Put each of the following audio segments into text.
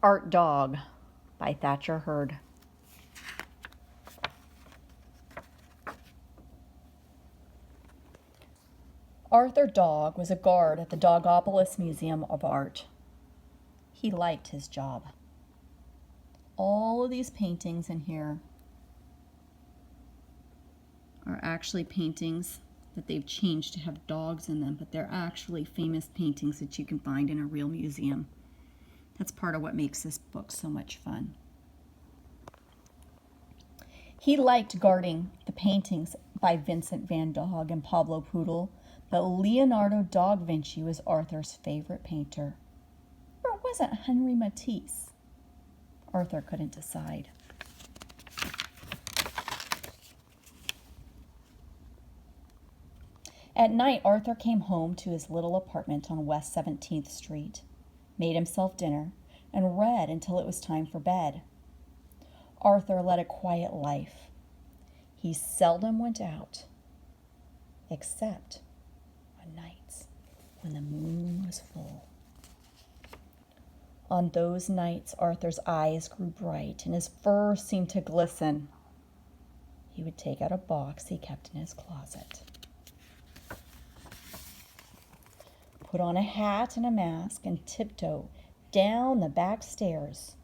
Art Dog by Thatcher Hurd. Arthur Dog was a guard at the Dogopolis Museum of Art. He liked his job. All of these paintings in here are actually paintings that they've changed to have dogs in them, but they're actually famous paintings that you can find in a real museum. That's part of what makes this book so much fun. He liked guarding the paintings by Vincent van Gogh and Pablo Poodle, but Leonardo da Vinci was Arthur's favorite painter. Or was it Henri Matisse? Arthur couldn't decide. At night, Arthur came home to his little apartment on West 17th Street, made himself dinner, and read until it was time for bed. Arthur led a quiet life. He seldom went out, except on nights when the moon was full. On those nights, Arthur's eyes grew bright and his fur seemed to glisten. He would take out a box he kept in his closet, put on a hat and a mask, and tiptoe down the back stairs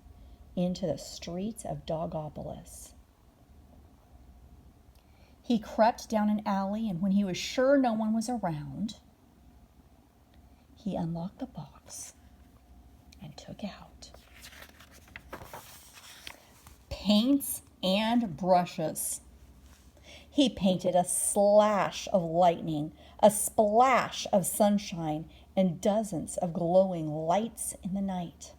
into the streets of Dogopolis. He crept down an alley, and when he was sure no one was around, he unlocked the box and took out paints and brushes. He painted a slash of lightning, a splash of sunshine, and dozens of glowing lights in the night.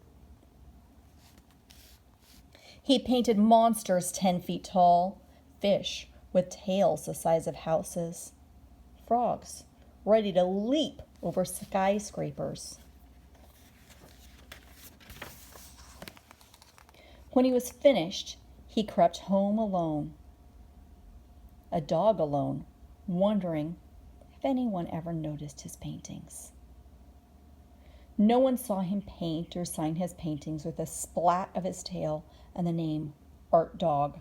He painted monsters 10 feet tall, fish with tails the size of houses, frogs ready to leap over skyscrapers. When he was finished, he crept home alone, a dog alone, wondering if anyone ever noticed his paintings. No one saw him paint or sign his paintings with a splat of his tail and the name Art Dog.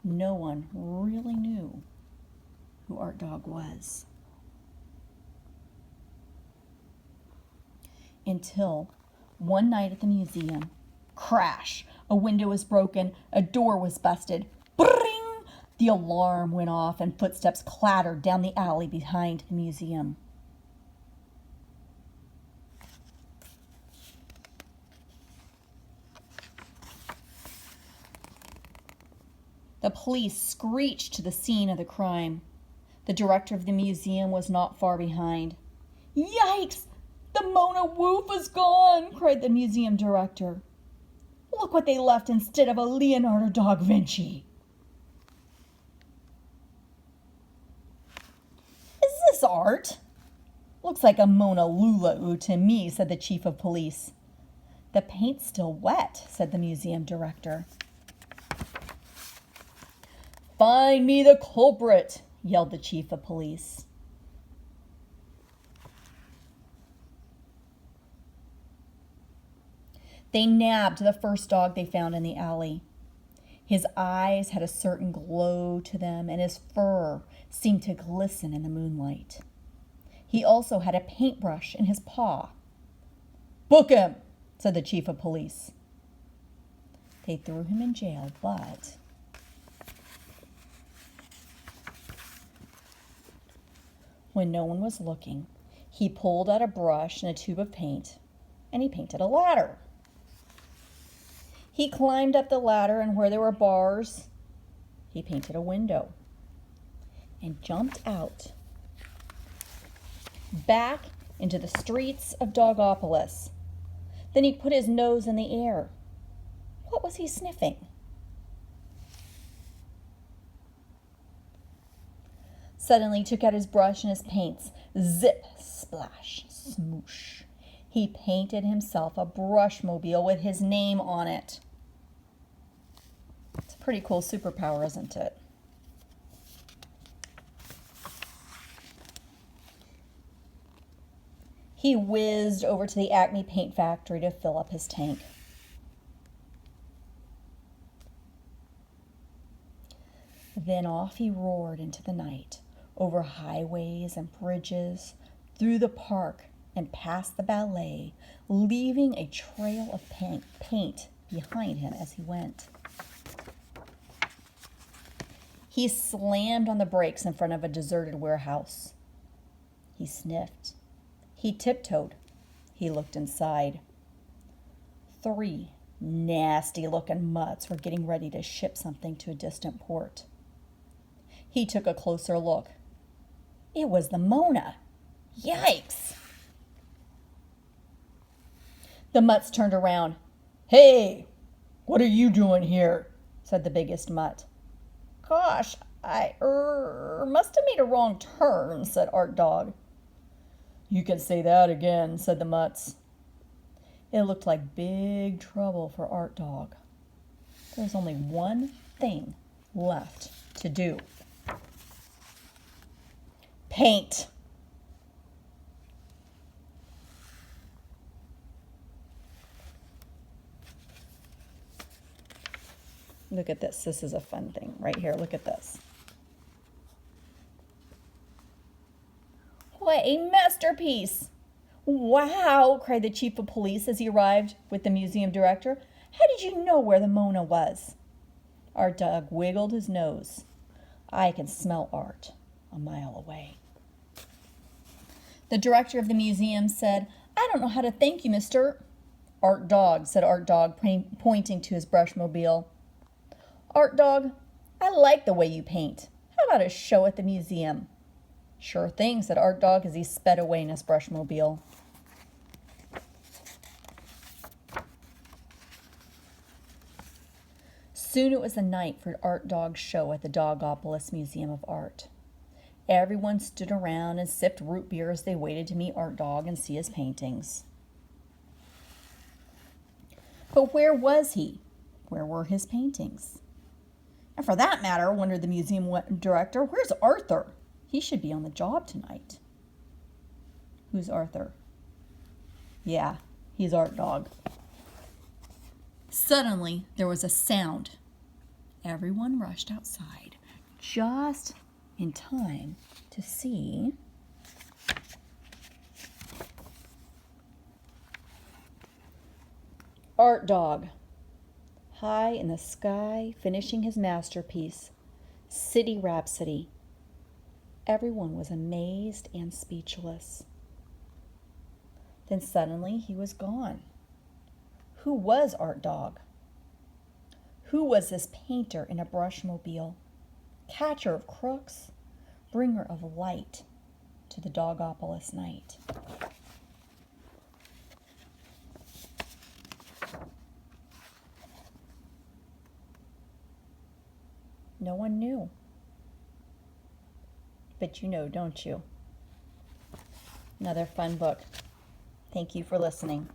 No one really knew who Art Dog was. Until one night at the museum, crash! A window was broken, a door was busted. Bring! The alarm went off and footsteps clattered down the alley behind the museum. The police screeched to the scene of the crime. The director of the museum was not far behind. "Yikes! The Mona Woof is gone!" cried the museum director. "Look what they left instead of a Leonardo da Vinci." "Is this art?" "Looks like a Mona Lula to me," said the chief of police. "The paint's still wet," said the museum director. "Find me the culprit," yelled the chief of police. They nabbed the first dog they found in the alley. His eyes had a certain glow to them, and his fur seemed to glisten in the moonlight. He also had a paintbrush in his paw. "Book him," said the chief of police. They threw him in jail, but when no one was looking, he pulled out a brush and a tube of paint, and he painted a ladder. He climbed up the ladder, and where there were bars, he painted a window and jumped out back into the streets of Dogopolis. Then he put his nose in the air. What was he sniffing? Suddenly he took out his brush and his paints. Zip, splash, smoosh. He painted himself a brushmobile with his name on it. It's a pretty cool superpower, isn't it? He whizzed over to the Acme paint factory to fill up his tank. Then off he roared into the night, over highways and bridges, through the park and past the ballet, leaving a trail of paint behind him as he went. He slammed on the brakes in front of a deserted warehouse. He sniffed. He tiptoed. He looked inside. 3 nasty-looking mutts were getting ready to ship something to a distant port. He took a closer look. It was the Mona. Yikes! The mutts turned around. "Hey, what are you doing here?" said the biggest mutt. "Gosh, I must have made a wrong turn," said Art Dog. "You can say that again," said the mutts. It looked like big trouble for Art Dog. There was only one thing left to do. Paint. Look at this. This is a fun thing right here. Look at this. What a masterpiece! "Wow," cried the chief of police as he arrived with the museum director. "How did you know where the Mona was?" Art Dog wiggled his nose. "I can smell art a mile away." The director of the museum said, "I don't know how to thank you, Mr. Art Dog," said Art Dog, pointing to his brushmobile. "Art Dog, I like the way you paint. How about a show at the museum?" "Sure thing," said Art Dog as he sped away in his brushmobile. Soon it was the night for Art Dog's show at the Dogopolis Museum of Art. Everyone stood around and sipped root beer as they waited to meet Art Dog and see his paintings. But where was he? Where were his paintings? And for that matter, wondered the museum director, where's Arthur? He should be on the job tonight. Who's Arthur? Yeah, he's Art Dog. Suddenly, there was a sound. Everyone rushed outside, just in time to see Art Dog, high in the sky, finishing his masterpiece, City Rhapsody. Everyone was amazed and speechless. Then suddenly he was gone. Who was Art Dog? Who was this painter in a brushmobile, catcher of crooks, bringer of light to the Dogopolis night? No one knew. But you know, don't you? Another fun book. Thank you for listening.